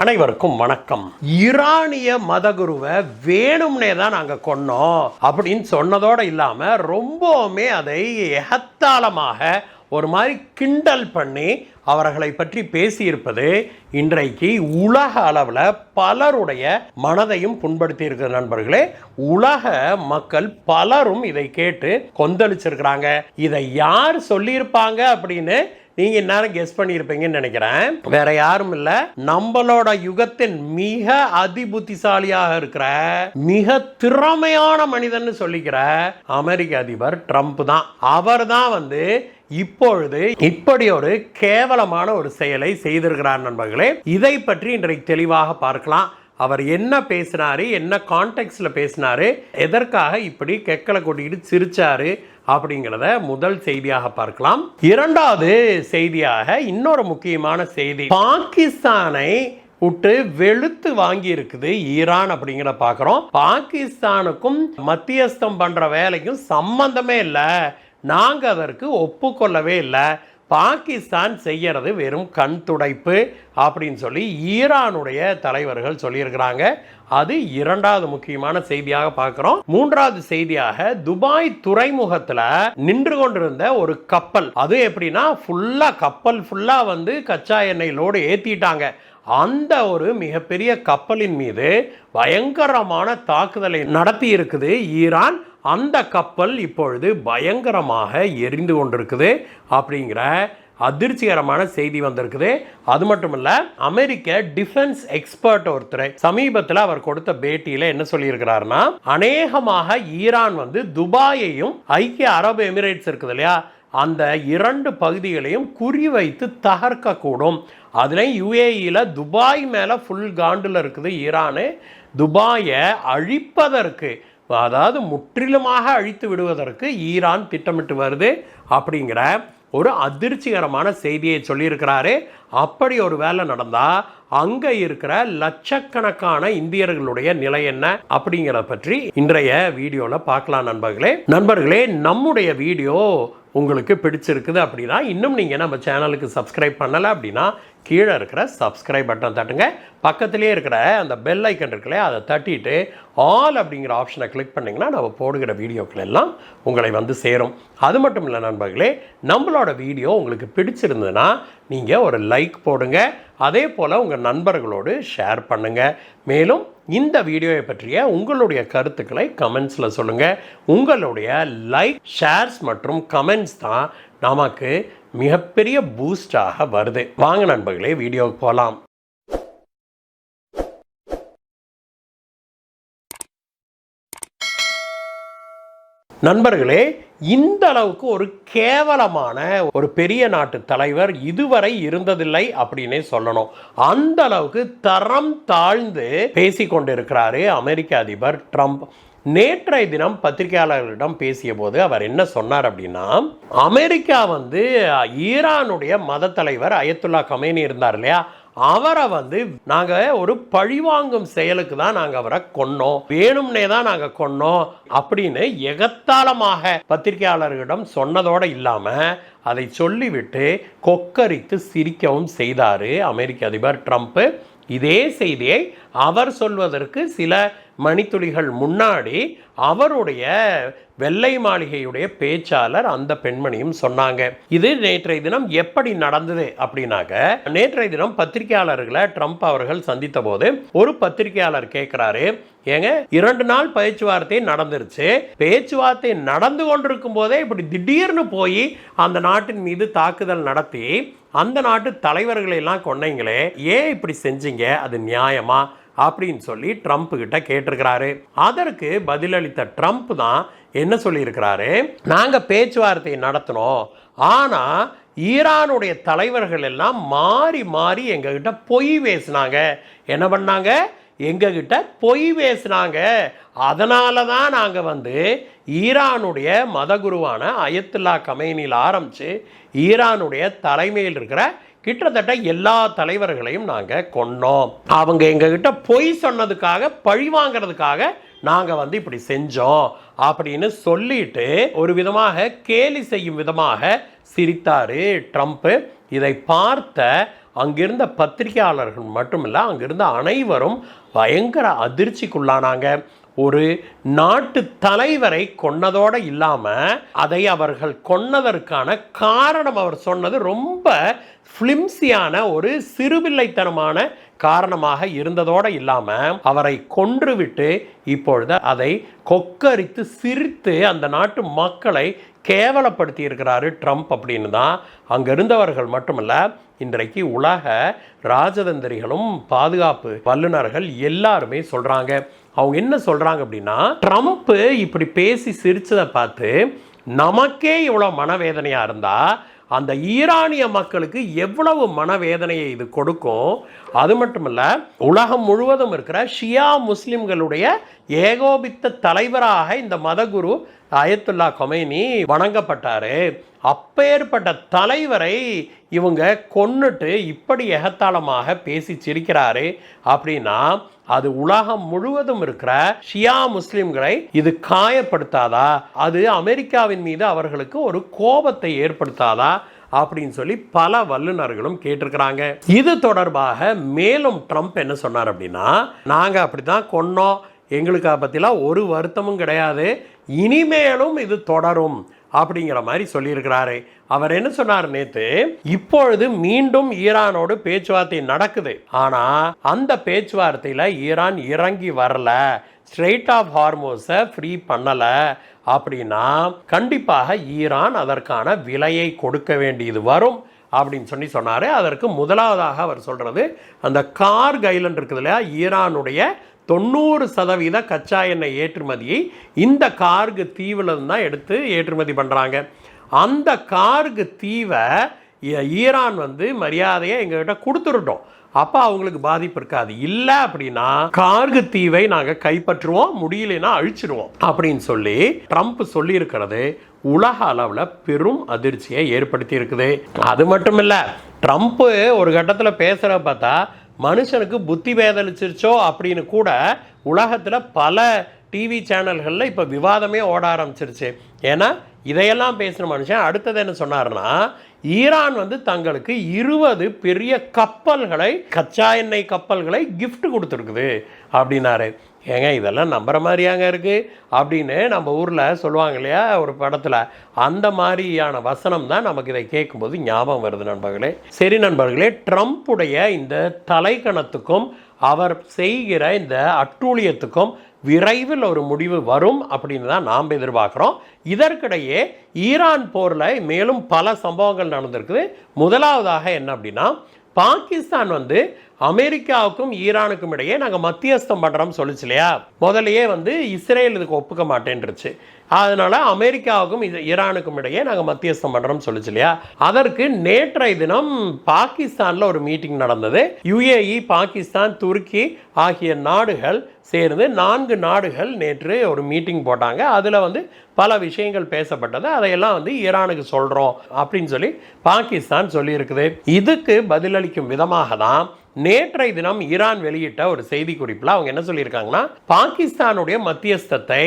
அனைவருக்கும் வணக்கம். ஈரானிய மதகுருவை வேணும்னே தான் நாங்க கொன்னோம் அப்படின்னு சொன்னதோட இல்லாம ரொம்பவுமே அதை எகத்தாளமாக ஒரு மாதிரி கிண்டல் பண்ணி அவர்களை பற்றி பேசியிருப்பது இன்றைக்கு உலக அளவில் பலருடைய மனதையும் புண்படுத்தி இருக்கிற நண்பர்களே. உலக மக்கள் பலரும் இதை கேட்டு கொந்தளிச்சிருக்கிறாங்க. இதை யார் சொல்லியிருப்பாங்க அப்படின்னு நீங்க எல்லாரும் கெஸ் பண்ணியிருப்பீங்கன்னு நினைக்கிறேன். வேற யாரும் இல்ல, நம்மளோட யுகத்தின் மிக அதிபுத்திசாலியாக இருக்கிற மிக திறமையான மனிதன் சொல்லிக்கிற அமெரிக்க அதிபர் ட்ரம்ப் தான். அவர் தான் இப்பொழுது இப்படி ஒரு கேவலமான ஒரு செயலை செய்திருக்கிறார் நண்பர்களே. இதை பற்றி இன்றைக்கு தெளிவாக பார்க்கலாம். அவர் என்ன பேசினாரு, என்ன கான்டெக்ட்ல பேசினாரு, எதற்காக இப்படி கெக்கலை கொட்டிக்கிட்டு சிரிச்சாரு அப்படிங்கிறத முதல் செய்தியாக பார்க்கலாம். இரண்டாவது செய்தியாக இன்னொரு முக்கியமான செய்தி, பாகிஸ்தானை விட்டு வெளுத்து வாங்கி இருக்குது ஈரான் அப்படிங்கிற பார்க்கிறோம். பாகிஸ்தானுக்கும் மத்தியஸ்தம் பண்ற வேலைக்கும் சம்பந்தமே இல்லை, நாங்க அதற்கு ஒப்புக்கொள்ளவே இல்லை, பாகிஸ்தான் செய்யறது வெறும் கண் துடைப்பு அப்படின்னு சொல்லி ஈரானுடைய தலைவர்கள் சொல்லியிருக்கிறாங்க. அது இரண்டாவது முக்கியமான செய்தியாக பார்க்கிறோம். மூன்றாவது செய்தியாக, துபாய் துறைமுகத்துல நின்று கொண்டிருந்த ஒரு கப்பல், அது எப்படின்னா கப்பல் ஃபுல்லா கச்சா எண்ணெய் லோடு ஏத்திட்டாங்க. அந்த ஒரு மிகப்பெரிய கப்பலின் மீது பயங்கரமான தாக்குதலை நடத்தி இருக்குது ஈரான். அந்த கப்பல் இப்பொழுது பயங்கரமாக எரிந்து கொண்டிருக்குது அப்படிங்கிற அதிர்ச்சிகரமான செய்தி வந்திருக்குது. அது மட்டும் இல்ல, அமெரிக்க டிஃபென்ஸ் எக்ஸ்பர்ட் ஒருத்தர் சமீபத்தில் அவர் கொடுத்த பேட்டியில என்ன சொல்லியிருக்கிறாருன்னா, அநேகமாக ஈரான் துபாயையும் ஐக்கிய அரபு எமிரேட்ஸ் இருக்குது இல்லையா, அந்த இரண்டு பகுதிகளையும் குறிவைத்து தகர்க்க கூடும். அதுல யுஏஇல துபாய் மேல ஃபுல் காண்டில் இருக்குது ஈரானு. துபாயை அழிப்பதற்கு, அதாவது முற்றிலுமாக அழித்து விடுவதற்கு ஈரான் திட்டமிட்டு வருது அப்படிங்கிற ஒரு அதிர்ச்சிகரமான செய்தியை சொல்லியிருக்கிறாரு. அப்படி ஒரு வேலை நடந்தா அங்க இருக்கிற லட்சக்கணக்கான இந்தியர்களுடைய நிலை என்ன அப்படிங்கிறத பற்றி இன்றைய வீடியோல பார்க்கலாம் நண்பர்களே. நம்முடைய வீடியோ உங்களுக்கு பிடிச்சிருக்குது அப்படின்னா, இன்னும் நீங்கள் நம்ம சேனலுக்கு சப்ஸ்கிரைப் பண்ணலை அப்படின்னா கீழே இருக்கிற சப்ஸ்கிரைப் பட்டன் தட்டுங்க. பக்கத்திலே இருக்கிற அந்த பெல் ஐக்கன் இருக்குல்ல, அதை தட்டிட்டு ஆல் அப்படிங்கிற ஆப்ஷனை கிளிக் பண்ணிங்கன்னா நம்ம போடுகிற வீடியோக்கள் எல்லாம் உங்களை சேரும். அது மட்டும் இல்லை நண்பர்களே, நம்மளோட வீடியோ உங்களுக்கு பிடிச்சிருந்ததுன்னா நீங்கள் ஒரு லைக் போடுங்க. அதே போல் உங்கள் நண்பர்களோடு ஷேர் பண்ணுங்கள். மேலும் இந்த வீடியோவை பற்றிய உங்களுடைய கருத்துக்களை கமெண்ட்ஸில் சொல்லுங்கள். உங்களுடைய லைக், ஷேர்ஸ் மற்றும் கமெண்ட்ஸ் தான் நமக்கு மிகப்பெரிய பூஸ்டாக வருது. வாங்க நண்பர்களே, வீடியோவுக்கு போகலாம். நண்பர்களே, இந்த அளவுக்கு ஒரு கேவலமான ஒரு பெரிய நாட்டு தலைவர் இதுவரை இருந்ததில்லை அப்படின்னே சொல்லணும். அந்த அளவுக்கு தரம் தாழ்ந்து பேசிக்கொண்டிருக்கிறாரு அமெரிக்க அதிபர் ட்ரம்ப். நேற்றைய தினம் பத்திரிகையாளர்களிடம் பேசிய போது அவர் என்ன சொன்னார் அப்படின்னா, அமெரிக்கா ஈரானுடைய மத தலைவர் அயத்துல்லா கமேனி இருந்தார் இல்லையா, அவரை நாங்க ஒரு பழிவாங்கும் செயலுக்கு தான் நாங்க அவரை கொன்னோம், வேணும்னே தான் நாங்க கொன்னோம் அப்படின்னு எகத்தாளமாக பத்திரிகையாளர்களிடம் சொன்னதோட இல்லாம அதை சொல்லிவிட்டு கொக்கரித்து சிரிக்கவும் செய்தாரு அமெரிக்க அதிபர் ட்ரம்ப். இதே செய்தியை அவர் சொல்வதற்கு சில மணித்துளிகள் முன்னாடி அவருடைய வெள்ளை மாளிகையுடைய பேச்சாளர் அந்த பெண்மணியும் சொன்னாங்க. இது நேற்றைய தினம் எப்படி நடந்தது அப்படின்னாக்க, நேற்றைய தினம் பத்திரிகையாளர்களை ட்ரம்ப் அவர்கள் சந்தித்த போது ஒரு பத்திரிகையாளர் கேட்கிறாரு, ஏங்க 2 நாள் பேச்சுவார்த்தை நடந்துருச்சு, பேச்சுவார்த்தை நடந்து கொண்டிருக்கும் போதே இப்படி திடீர்னு போய் அந்த நாட்டின் மீது தாக்குதல் நடத்தி அந்த நாட்டு தலைவர்களை எல்லாம் கொன்னீங்களே, ஏன் இப்படி செஞ்சீங்க, அது நியாயமா அப்படின்னு சொல்லி ட்ரம்ப் கிட்ட கேட்டிருக்கிறாரு. அதற்கு பதிலளித்த ட்ரம்ப் தான் என்ன சொல்லியிருக்கிறாரு, நாங்க பேச்சுவார்த்தை நடத்தினோம், ஆனா ஈரானுடைய தலைவர்கள் எல்லாம் மாறி மாறி எங்ககிட்ட பொய் பேசினாங்க. என்ன பண்ணாங்க, எங்ககிட்ட பொய் பேசினாங்க. அதனால தான் நாங்கள் ஈரானுடைய மதகுருவான அயத்துல்லா கமேனியில் ஆரம்பித்து ஈரானுடைய தலைமையில் இருக்கிற கிட்டத்தட்ட எல்லா தலைவர்களையும் நாங்கள் கொன்னோம். அவங்க எங்ககிட்ட பொய் சொன்னதுக்காக, பழி வாங்கிறதுக்காக நாங்கள் இப்படி செஞ்சோம் அப்படின்னு சொல்லிட்டு ஒரு விதமாக கேலி செய்யும் விதமாக சிரித்தாரு ட்ரம்ப். இதை பார்த்த அங்கிருந்த பத்திரிகையாளர்கள் மட்டுமில்லை, அங்கிருந்த அனைவரும் பயங்கர அதிர்ச்சிக்குள்ளானாங்க. ஒரு நாட்டு தலைவரை கொன்னதோடு இல்லாமல் அதை அவர்கள் கொன்னதற்கான காரணம் அவர் சொன்னது ரொம்ப ஃப்ளிம்சியான ஒரு சிறுபிள்ளைத்தனமான காரணமாக இருந்ததோடு இல்லாமல் அவரை கொன்றுவிட்டு இப்பொழுது அதை கொக்கரித்து சிரித்து அந்த நாட்டு மக்களை கேவலப்படுத்தி இருக்கிறாரு ட்ரம்ப் அப்படின்னு தான் அங்கே இருந்தவர்கள் மட்டுமல்ல, இன்றைக்கு உலக ராஜதந்திரிகளும் பாதுகாப்பு வல்லுநர்கள் எல்லாருமே சொல்கிறாங்க. அவங்க என்ன சொல்கிறாங்க அப்படின்னா, ட்ரம்ப்பு இப்படி பேசி சிரிச்சதை பார்த்து நமக்கே இவ்வளோ மனவேதனையாக இருந்தால் அந்த ஈரானிய மக்களுக்கு எவ்வளவு மனவேதனையை இது கொடுக்கும். அது மட்டும் இல்லை, உலகம் முழுவதும் இருக்கிற ஷியா முஸ்லிம்களுடைய ஏகோபித்த தலைவராக இந்த மதகுரு அயத்துல்லா கொமைனி வணங்கப்பட்டார். அப்பேற்பட்ட தலைவரை இவங்க கொன்னுட்டு இப்படி எகத்தாளமாக பேசி சிரிக்கிறாரு அப்படின்னா அது உலகம் முழுவதும் இருக்கிற ஷியா முஸ்லிம்களை இது காயப்படுத்தாதா? அது அமெரிக்காவின் மீது அவர்களுக்கு ஒரு கோபத்தை ஏற்படுத்தாதா அப்படின்னு சொல்லி பல வல்லுநர்களும் கேட்டிருக்கிறாங்க. இது தொடர்பாக மேலும் ட்ரம்ப் என்ன சொன்னார் அப்படின்னா, நாங்கள் அப்படி தான் கொன்னோம், எங்களுக்கு அதை பற்றிலாம் ஒரு வருத்தமும் கிடையாது, இனிமேலும் இது தொடரும் அப்படிங்கிற மாதிரி சொல்லியிருக்கிறாரு. அவர் என்ன சொன்னார் நேற்று, இப்பொழுது மீண்டும் ஈரானோடு பேச்சுவார்த்தை நடக்குது, ஆனால் அந்த பேச்சுவார்த்தையில் ஈரான் இறங்கி வரல, ஸ்ட்ரெயிட் ஆஃப் ஹார்மோஸை ஃப்ரீ பண்ணலை அப்படின்னா கண்டிப்பாக ஈரான் அதற்கான விலையை கொடுக்க வேண்டியது வரும் அப்படின்னு சொன்னார். அதற்கு முதலாவதாக அவர் சொல்கிறது, அந்த கார்க் ஐலண்ட் இருக்குது இல்லையா, ஈரானுடைய 90% கச்சா எண்ணெய் ஏற்றுமதியை இந்த கார்கு தீவில் தான் எடுத்து ஏற்றுமதி பண்ணுறாங்க. அந்த கார்கு தீவை ஈரான் மரியாதையை எங்ககிட்ட கொடுத்துருட்டோம், அப்போ அவங்களுக்கு பாதிப்பு இருக்காது. இல்லை அப்படின்னா கார்கு தீவை நாங்கள் கைப்பற்றுவோம், முடியலைன்னா அழிச்சிடுவோம் அப்படின்னு சொல்லி ட்ரம்ப் சொல்லியிருக்கிறது உலக அளவில் பெரும் அதிர்ச்சியை ஏற்படுத்தி இருக்குது. அது மட்டும் இல்லை, ட்ரம்ப்பு ஒரு கட்டத்தில் பேசுகிற பார்த்தா மனுஷனுக்கு புத்தி வேதளிச்சிருச்சோ அப்படின்னு கூட உலகத்தில் பல டிவி சேனல்களில் இப்போ விவாதமே ஓட ஆரம்பிச்சிருச்சு. ஏன்னா இதையெல்லாம் பேசுகிற மனுஷன் அடுத்தது என்ன சொன்னார்னா, ஈரான் தங்களுக்கு 20 பெரிய கப்பல்களை, கச்சா எண்ணெய் கப்பல்களை கிஃப்ட் கொடுத்துருக்குது அப்படின்னாரு. ஏங்க இதெல்லாம் நம்புற மாதிரியாங்க இருக்குது அப்படின்னு நம்ம ஊரில் சொல்லுவாங்க இல்லையா ஒரு படத்தில், அந்த மாதிரியான வசனம் தான் நமக்கு இதை கேட்கும்போது ஞாபகம் வருது நண்பர்களே. சரி நண்பர்களே, ட்ரம்ப்புடைய இந்த தலைக்கணத்துக்கும் அவர் செய்கிற இந்த அட்டூழியத்துக்கும் விரைவில் ஒரு முடிவு வரும் அப்படின்னு தான் நாம் எதிர்பார்க்குறோம். இதற்கிடையே ஈரான் போரில் மேலும் பல சம்பவங்கள் நடந்திருக்குது. முதலாவதாக என்ன அப்படின்னா, பாகிஸ்தான் அமெரிக்காவுக்கும் ஈரானுக்கும் இடையே நாங்கள் மத்தியஸ்தம் பண்ணுறோம்னு சொல்லிச்சு இல்லையா, முதலையே இஸ்ரேல் இதுக்கு ஒப்புக்க மாட்டேன்ருச்சு, அதனால் அமெரிக்காவுக்கும் ஈரானுக்கும் இடையே நாங்கள் மத்தியஸ்தம் பண்ணுறோம்னு சொல்லிச்சு இல்லையா. அதற்கு நேற்றைய தினம் பாகிஸ்தானில் ஒரு மீட்டிங் நடந்தது. யுஏஇ, பாகிஸ்தான், துருக்கி ஆகிய நாடுகள் சேர்ந்து 4 நாடுகள் நேற்று ஒரு மீட்டிங் போட்டாங்க. அதில் பல விஷயங்கள் பேசப்பட்டது. அதையெல்லாம் ஈரானுக்கு சொல்கிறோம் அப்படின்னு சொல்லி பாகிஸ்தான் சொல்லியிருக்குது. இதுக்கு பதிலளிக்கும் விதமாக தான் நேற்றைய தினம் ஈரான் வெளியிட்ட ஒரு செய்தி குறிப்பில் அவங்க என்ன சொல்லியிருக்காங்கன்னா, பாகிஸ்தானுடைய மத்தியஸ்தத்தை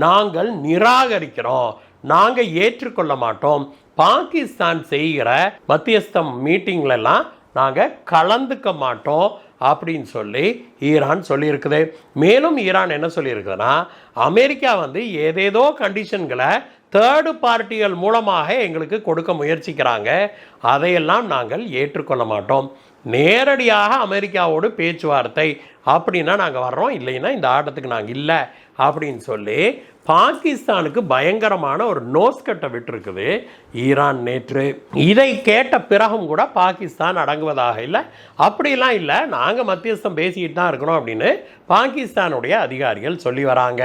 நாங்கள் நிராகரிக்கிறோம், நாங்கள் ஏற்றுக்கொள்ள மாட்டோம், பாகிஸ்தான் செய்கிற மத்தியஸ்தம் மீட்டிங்லெல்லாம் நாங்கள் கலந்துக்க மாட்டோம் அப்படின்னு சொல்லி ஈரான் சொல்லியிருக்குது. மேலும் ஈரான் என்ன சொல்லியிருக்குதுன்னா, அமெரிக்கா ஏதேதோ கண்டிஷன்களை தேர்டு பார்ட்டிகள் மூலமாக எங்களுக்கு கொடுக்க முயற்சிக்கிறாங்க, அதையெல்லாம் நாங்கள் ஏற்றுக்கொள்ள மாட்டோம், நேரடியாக அமெரிக்காவோடு பேச்சுவார்த்தை அப்படின்னா நாங்கள் வர்றோம், இல்லைன்னா இந்த ஆட்டத்துக்கு நாங்கள் இல்லை அப்படின்னு சொல்லி பாகிஸ்தானுக்கு பயங்கரமான ஒரு நோஸ்கட்டை விட்டுருக்குது ஈரான் நேற்று. இதை கேட்ட பிறகும் கூட பாகிஸ்தான் அடங்குவதாக இல்லை, அப்படிலாம் இல்லை, நாங்கள் மத்தியஸ்தம் பேசிக்கிட்டு தான் இருக்கிறோம் அப்படின்னு பாகிஸ்தானுடைய அதிகாரிகள் சொல்லி வராங்க.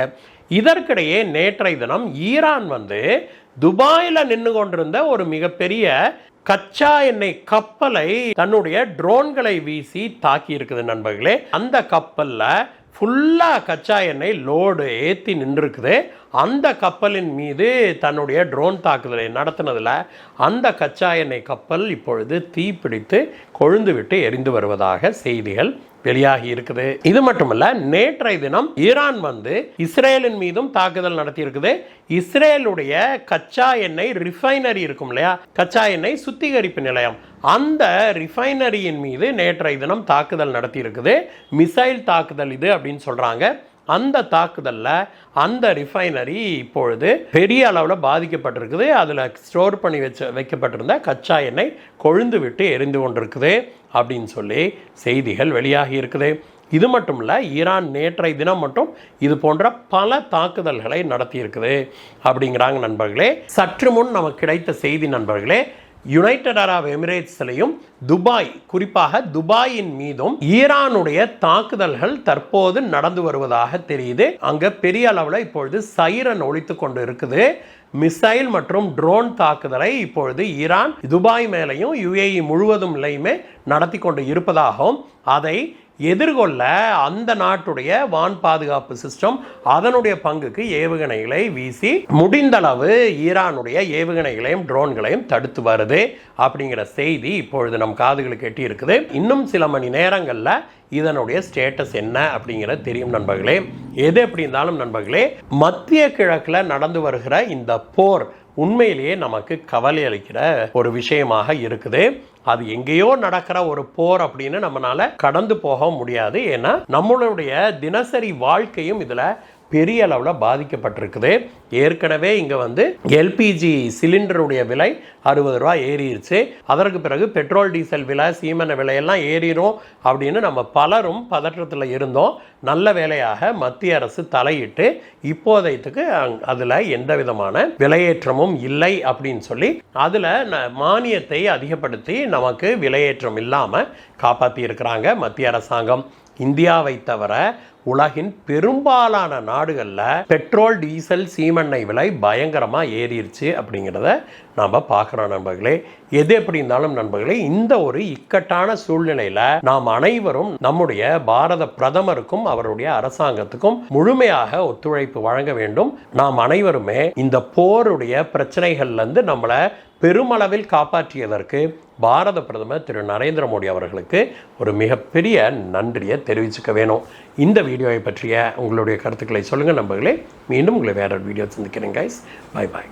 இதற்கிடையே நேற்றைய தினம் ஈரான் துபாயில் நின்று கொண்டிருந்த ஒரு மிகப்பெரிய கச்சா எண்ணெய் கப்பலை தன்னுடைய ட்ரோன்களை வீசி தாக்கி இருக்குது நண்பர்களே. அந்த கப்பலில் ஃபுல்லாக கச்சா எண்ணெய் லோடு ஏற்றி நின்றுருக்குது. அந்த கப்பலின் மீது தன்னுடைய ட்ரோன் தாக்குதலை நடத்தினதில் அந்த கச்சா எண்ணெய் கப்பல் இப்பொழுது தீப்பிடித்து கொழுந்து விட்டு எரிந்து வருவதாக செய்திகள் வெளியாகி இருக்குது. இது மட்டுமல்ல, நேற்றைய தினம் ஈரான் இஸ்ரேலின் மீதும் தாக்குதல் நடத்தி இருக்குது. இஸ்ரேலுடைய கச்சா எண்ணெய் ரிஃபைனரி இருக்கும் இல்லையா, கச்சா எண்ணெய் சுத்திகரிப்பு நிலையம், அந்த ரிஃபைனரியின் மீது நேற்றைய தினம் தாக்குதல் நடத்தி இருக்குது. மிசைல் தாக்குதல் இது அப்படின்னு சொல்றாங்க. அந்த தாக்குதலில் அந்த ரிஃபைனரி இப்பொழுது பெரிய அளவில் பாதிக்கப்பட்டிருக்குது. அதில் ஸ்டோர் பண்ணி வைக்கப்பட்டிருந்த கச்சா எண்ணெய் கொழுந்து விட்டு எரிந்து கொண்டிருக்குது அப்படின்னு சொல்லி செய்திகள் வெளியாகி இருக்குது. இது மட்டும் இல்லை, ஈரான் நேற்றைய தினம் மட்டும் இது போன்ற பல தாக்குதல்களை நடத்தி இருக்குது அப்படிங்கிறாங்க நண்பர்களே. சற்று முன் நமக்கு கிடைத்த செய்தி நண்பர்களே, யுனைடெட் அரப் எமிரேட்ஸ்லையும் துபாய், குறிப்பாக துபாயின் மீதும் ஈரானுடைய தாக்குதல்கள் தற்போது நடந்து வருவதாக தெரியுது. அங்க பெரிய அளவில் இப்பொழுது சைரன் ஒலித்து கொண்டு இருக்குது. மிசைல் மற்றும் ட்ரோன் தாக்குதலை இப்பொழுது ஈரான் துபாய் மேலையும் UAE முழுவதும்லையுமே நடத்தி கொண்டு இருப்பதாகவும், அதை எதிர்கொள்ள அந்த நாட்டுடைய வான் பாதுகாப்பு சிஸ்டம் அதனுடைய பங்குக்கு ஏவுகணைகளை வீசி முடிந்தளவு ஈரானுடைய ஏவுகணைகளையும் ட்ரோன்களையும் தடுத்து வருது அப்படிங்கிற செய்தி இப்பொழுது நம் காதுகளுக்கு எட்டி இருக்குது. இன்னும் சில மணி நேரங்களில் இதனுடைய ஸ்டேட்டஸ் என்ன அப்படிங்கிறது தெரியும் நண்பர்களே. எது எப்படி இருந்தாலும் நண்பர்களே, மத்திய கிழக்கில் நடந்து வருகிற இந்த போர் உண்மையிலேயே நமக்கு கவலை அளிக்கிற ஒரு விஷயமாக இருக்குது. அது எங்கேயோ நடக்கிற ஒரு போர் அப்படின்னு நம்மளால கடந்து போக முடியாது. ஏன்னா நம்மளுடைய தினசரி வாழ்க்கையும் இதுல பெரிய அளவில் பாதிக்கப்பட்டிருக்குது. ஏற்கனவே இங்கே LPG சிலிண்டருடைய விலை 60 ரூபா ஏறிடுச்சு. அதற்கு பிறகு பெட்ரோல் டீசல் விலை, சீமெண்ணெய் விலையெல்லாம் ஏறிடும் அப்படின்னு நம்ம பலரும் பதற்றத்தில் இருந்தோம். நல்ல வேலையாக மத்திய அரசு தலையிட்டு இப்போதைக்கு அதில் எந்த விதமான விலையேற்றமும் இல்லை அப்படின்னு சொல்லி அதில் மானியத்தை அதிகப்படுத்தி நமக்கு விலையேற்றம் இல்லாமல் காப்பாற்றி இருக்கிறாங்க மத்திய அரசாங்கம். இந்தியாவை தவிர உலகின் பெரும்பாலான நாடுகளில் பெட்ரோல், டீசல், சீமெண்ணெய் விலை பயங்கரமாக ஏறிடுச்சு அப்படிங்கிறத நாம் பார்க்குறோம் நண்பர்களே. எது எப்படி இருந்தாலும் நண்பர்களே, இந்த ஒரு இக்கட்டான சூழ்நிலையில் நாம் அனைவரும் நம்முடைய பாரத பிரதமருக்கும் அவருடைய அரசாங்கத்துக்கும் முழுமையாக ஒத்துழைப்பு வழங்க வேண்டும். நாம் அனைவருமே இந்த போருடைய பிரச்சனைகள்லேருந்து நம்மளை பெருமளவில் காப்பாற்றியதற்கு பாரத பிரதமர் திரு நரேந்திர மோடி அவர்களுக்கு ஒரு மிகப்பெரிய நன்றியை தெரிவிச்சுக்க வேணும். இந்த வீடியோவை பற்றிய உங்களுடைய கருத்துக்களை சொல்லுங்கள் நண்பர்களே. மீண்டும் உங்களை வேற ஒரு வீடியோ சந்திக்கிறேன் கைஸ். Bye bye.